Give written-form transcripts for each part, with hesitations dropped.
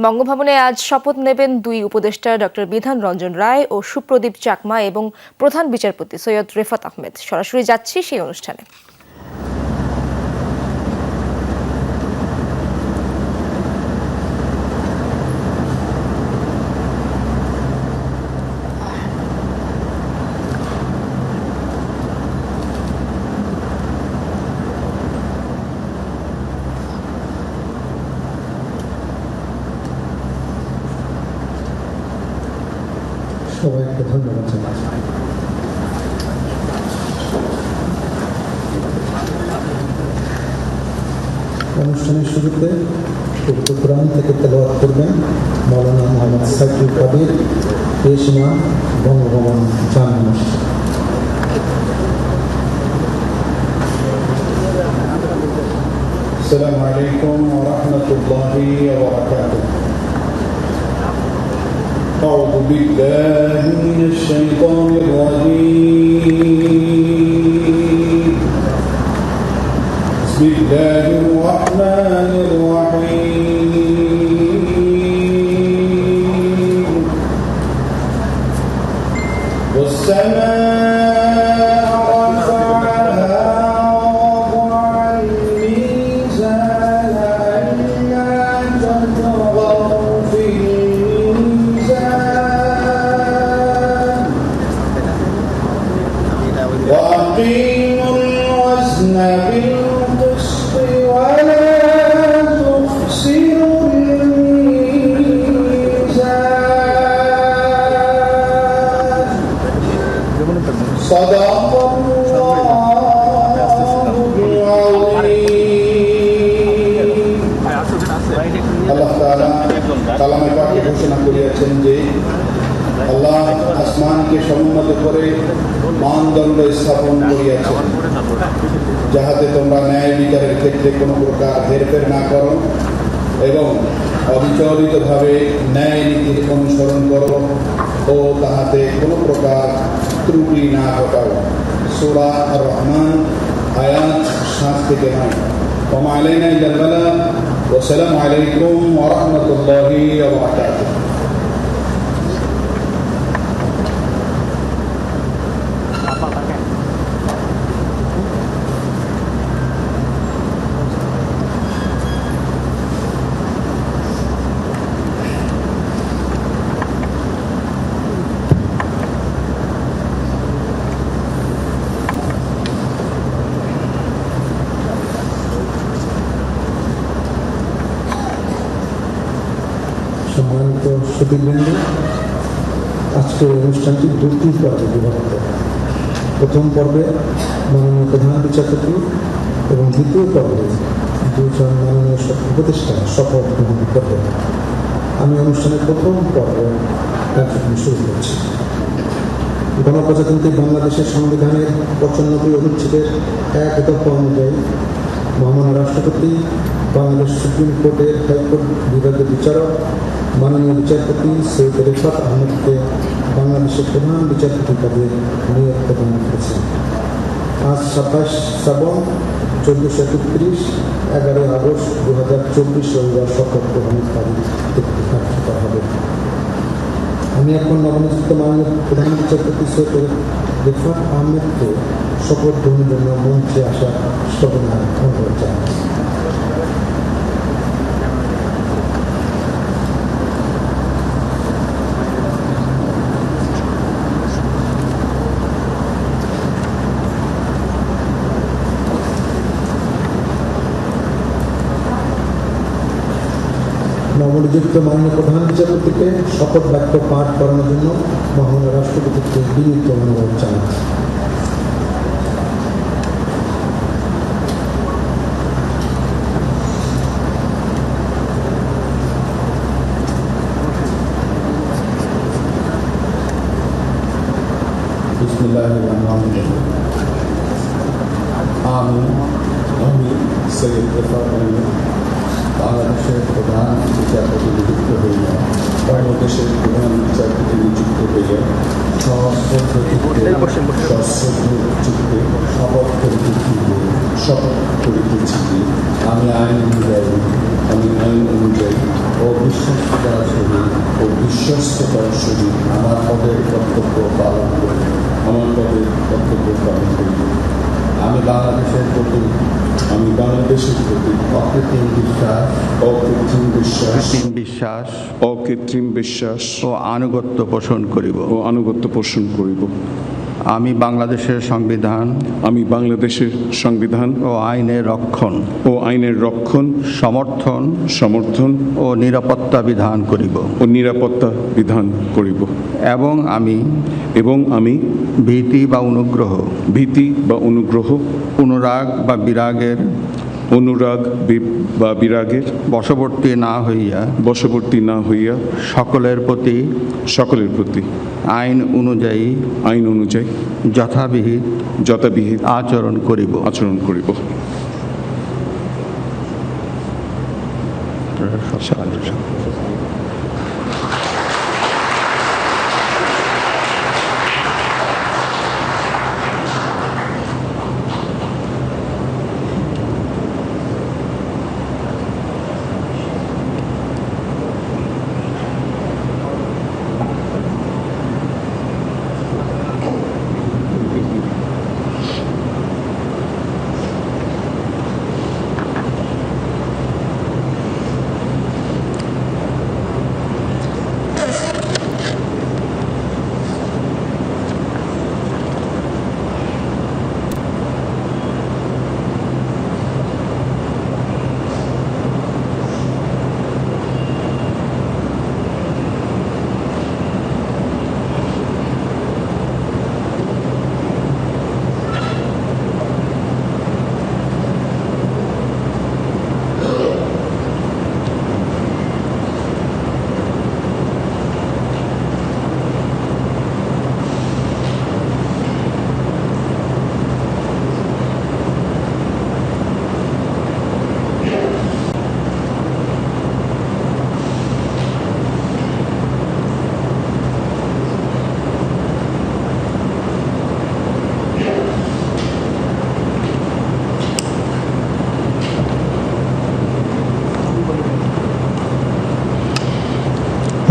বঙ্গভবনে আজ শপথ নেবেন দুই উপদেষ্টা ডক্টর বিধান রঞ্জন রায় ও সুপ্রদীপ চাকমা এবং প্রধান বিচারপতি সৈয়দ রেফাত আহমেদ। সরাসরি যাচ্ছি সেই অনুষ্ঠানে। সবাইকে ধন্যবাদ জানাচ্ছি। অনুষ্ঠানের শুরুতে পবিত্র কোরআন থেকে তেলাওয়াত করবেন মাওলানা মোহাম্মদ সাইফুল কাদির, পেশ ইমাম, বঙ্গভবন জামে মসজিদ। السلام عليكم ورحمة الله وبركاته. أعوذ بالله من الشيطان الرجيم. بسم الله الرحمن الرحيم. والسماء رفعها ووضع الميزان ألا تطغوا في الميزان وأقيموا الوزن بالقسط ولا تخسروا الميزان. صدق الله العظيم. আল্লাহ তাআলা কালামে পাকে ঘোষণা করিয়াছেন যে আল্লাহ আসমানকে সমুন্নত করে মানদণ্ড স্থাপন করিয়াছেন, যাহাতে তোমরা ন্যায় বিচারের ক্ষেত্রে কোনো প্রকার হেরফের না করো এবং অবিচলিতভাবে ন্যায় নীতির অনুসরণ করো ও তাহাতে কোনো প্রকার ত্রুটি না ঘটাও। সূরা আর-রহমান আয়াত 7 থেকে 9। ওয়া আলাইনা ইল্লাল বালাগ ওয়া আসসালামু আলাইকুম ওয়া রাহমাতুল্লাহি ওয়া বারাকাতুহু। সম্মানিত সুধীবৃন্দ, আজকের অনুষ্ঠানটি দুটি পর্বে বিভক্ত। প্রথম পর্বে মাননীয় প্রধান বিচারপতি এবং দ্বিতীয় পর্বে দুজন মাননীয় উপদেষ্টা শপথ গ্রহণ করবেন। আমি অনুষ্ঠানের প্রথম পর্বে কার্যক্রম শুরু করছি। গণপ্রজাতন্ত্রী বাংলাদেশের সংবিধানের 95 অনুচ্ছেদের 1 দফা অনুযায়ী মহামান্য রাষ্ট্রপতি বাংলাদেশ সুপ্রিম কোর্টের হাইকোর্ট বিভাগীয় বিচারক মাননীয় বিচারপতি সৈয়দ রেফাত আহমেদকে বাংলাদেশের প্রধান বিচারপতি পদে নিয়োগ প্রদান করেছেন। আজ 27 শ্রাবণ 1431 11 আগস্ট 2024 রবিবার শপথ গ্রহণের তারিখ কার্যকর হবে। আমি এখন নবনিযুক্ত মাননীয় প্রধান বিচারপতি সৈয়দ রেফাত আহমেদকে শপথ গ্রহণের জন্য মঞ্চে আসা সবিনয় অনুরোধ জানাই। নবনিযুক্ত মাননীয় প্রধান বিচারপতিকে শপথ বাক্য পাঠ করানোর জন্য মহামান্য রাষ্ট্রপতিকে বিনীত অনুরোধ জানাচ্ছি। আমি সৈয়দ রেফাত আহমেদ বাংলাদেশের প্রধান বিচারপতি নিযুক্ত হইয়া বাংলাদেশের প্রধান বিচারপতি নিযুক্ত হইয়া সশ্রদ্ধচিত্তে শপথ করিতেছি যে আমি আইন অনুযায়ী ও বিশ্বাসতার সহিত আমার পদের কর্তব্য পালন করি। আমি বাংলাদেশের প্রতি অকৃত্রিম বিশ্বাস ও আনুগত্য পোষণ করিব। আমি বাংলাদেশের সংবিধান ও আইনের রক্ষণ সমর্থন ও নিরাপত্তা বিধান করিব এবং আমি ভীতি বা অনুগ্রহ অনুরাগ বা বিরাগের বশবর্তী না হইয়া সকলের প্রতি আইন অনুযায়ী যথাবিহিত আচরণ করিব।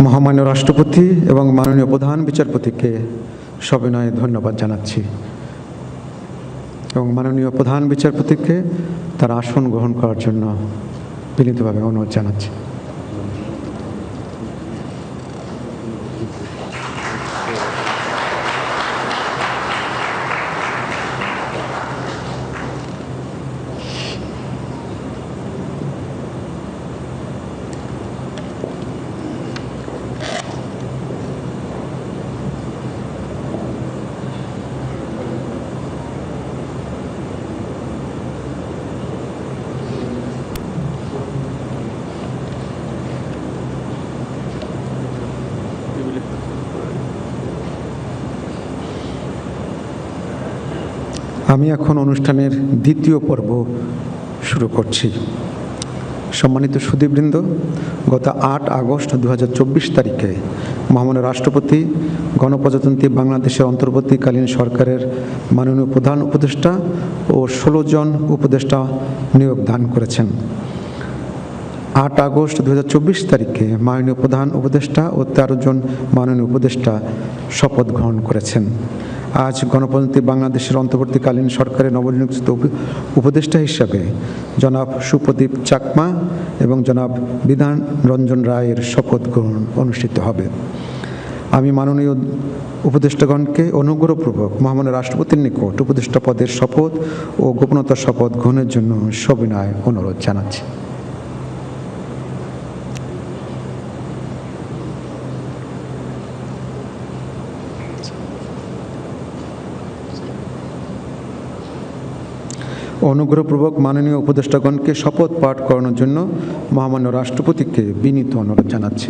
মহামান্য রাষ্ট্রপতি এবং মাননীয় প্রধান বিচারপতিকে সবিনয়ে ধন্যবাদ জানাচ্ছি এবং মাননীয় প্রধান বিচারপতিকে তার আসন গ্রহণ করার জন্য বিনীতভাবে অনুরোধ জানাচ্ছি। আমি এখন অনুষ্ঠানের দ্বিতীয় পর্ব শুরু করছি। সম্মানিত সুধীবৃন্দ, গত 8 আগস্ট 2024 তারিখে মহামান্য রাষ্ট্রপতি গণপ্রজাতন্ত্রী বাংলাদেশের অন্তর্বর্তীকালীন সরকারের মাননীয় প্রধান উপদেষ্টা ও 16 জন উপদেষ্টা নিয়োগ দান করেছেন। 8 আগস্ট 2024 তারিখে মাননীয় প্রধান উপদেষ্টা ও 13 জন মাননীয় উপদেষ্টা শপথ গ্রহণ করেছেন। আজ গণপ্রজাতন্ত্রী বাংলাদেশের অন্তর্বর্তীকালীন সরকারের নবনিযুক্ত উপদেষ্টা হিসাবে জনাব সুপ্রদীপ চাকমা এবং জনাব বিধান রঞ্জন রায়ের শপথ গ্রহণ অনুষ্ঠিত হবে। আমি মাননীয় উপদেষ্টাগণকে অনুগ্রহপূর্বক মহামান্য রাষ্ট্রপতির নিকট উপদেষ্টা পদের শপথ ও গোপনতার শপথ গ্রহণের জন্য সবিনয় অনুরোধ জানাচ্ছি। অনুগ্রহপূর্বক মাননীয় উপদেষ্টাগণকে শপথ পাঠ করানোর জন্য মহামান্য রাষ্ট্রপতিকে বিনীত অনুরোধ জানাচ্ছি।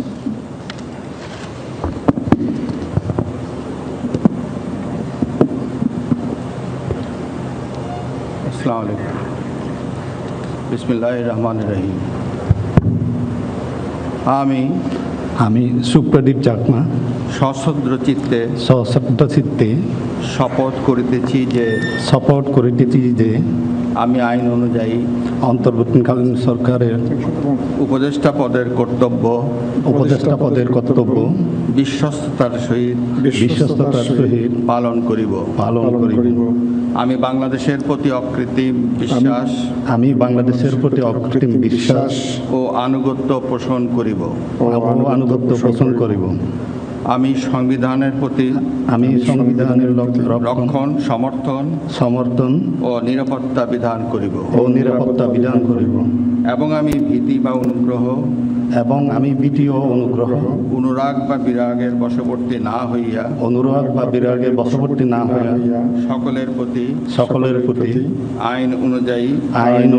আসসালামু আলাইকুম। বিসমিল্লাহির রহমানির রহিম। আমি সুপ্রদীপ চাকমা সশ্রদ্ধ চিত্তে শপথ করিতেছি যে আমি আইন অনুযায়ী অন্তর্বর্তীকালীন সরকারের উপদেষ্টা পদের কর্তব্য বিশ্বস্ততার সহিত পালন করিব। আমি বাংলাদেশের প্রতি অকৃত্রিম বিশ্বাস ও আনুগত্য পোষণ করিব। আমি সংবিধানের প্রতি রক্ষণ সমর্থন ও নিরাপত্তা বিধান করিব। এবং আমি ভীতি বা অনুগ্রহ অনুরাগ বা বিরাগের বশবর্তী না হইয়া সকলের প্রতি আইন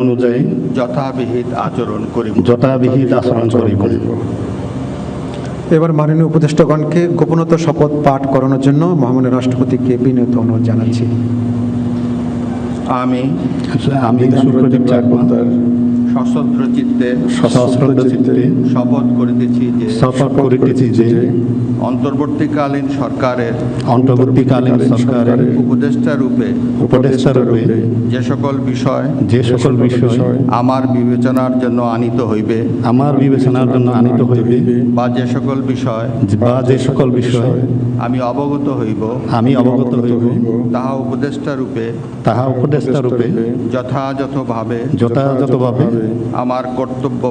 অনুযায়ী যথাবিহিত আচরণ করিব। এবার মাননীয় উপদেষ্টাগণকে গোপনতা শপথ পাঠ করানোর জন্য মহামান্য রাষ্ট্রপতিকে বিনীত অনুরোধ জানাচ্ছি। আমি সুপ্রদীপ চাকমা সশ্রদ্ধ চিত্তে শপথ করিতেছি যে অন্তর্বর্তীকালীন সরকারের উপদেষ্টা রূপে যে সকল বিষয় আমার বিবেচনার জন্য আনিত হইবে বা যে সকল বিষয় আমি অবগত হইব তাহা উপদেষ্টা রূপে যথাযথভাবে আমার কর্তব্য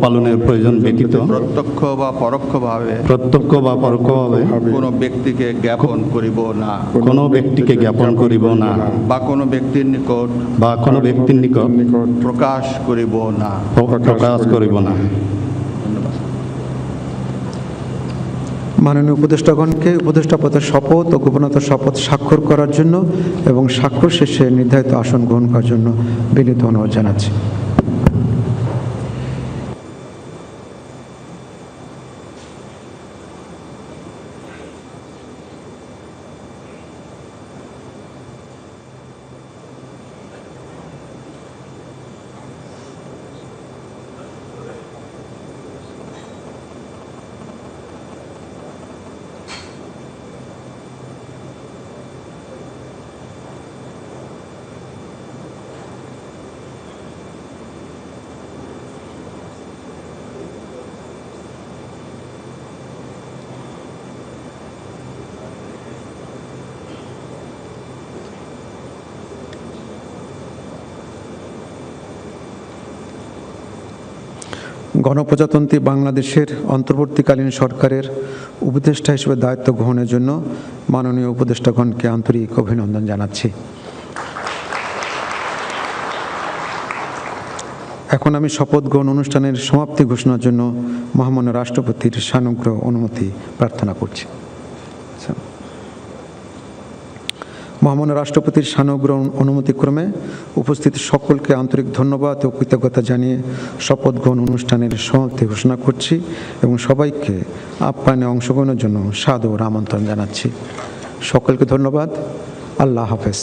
পালনের প্রয়োজন ব্যতীত প্রত্যক্ষ বা পরোক্ষভাবে কোনো ব্যক্তিকে জ্ঞাপন করিব না বা কোনো ব্যক্তির নিকট প্রকাশ করিব না। মাননীয় উপদেষ্টাগণকে উপদেষ্টা পদের শপথ ও গোপনতার শপথ স্বাক্ষর করার জন্য এবং স্বাক্ষর শেষে নির্ধারিত আসন গ্রহণ করার জন্য বিনীত অনুরোধ জানাচ্ছি। গণপ্রজাতন্ত্রী বাংলাদেশের অন্তর্বর্তীকালীন সরকারের উপদেষ্টা হিসেবে দায়িত্ব গ্রহণের জন্য মাননীয় উপদেষ্টাগণকে আন্তরিক অভিনন্দন জানাচ্ছি। এখন আমি শপথ গ্রহণ অনুষ্ঠানের সমাপ্তি ঘোষণার জন্য মহামান্য রাষ্ট্রপতির সানুগ্রহ অনুমতি প্রার্থনা করছি। মহামান্য রাষ্ট্রপতির সানুগ্রহ অনুমতিক্রমে উপস্থিত সকলকে আন্তরিক ধন্যবাদ ও কৃতজ্ঞতা জানিয়ে শপথ গ্রহণ অনুষ্ঠানের সমাপ্তি ঘোষণা করছি এবং সবাইকে আপ্যায়নে অংশগ্রহণের জন্য সাদর আমন্ত্রণ জানাচ্ছি। সকলকে ধন্যবাদ। আল্লাহ হাফেজ।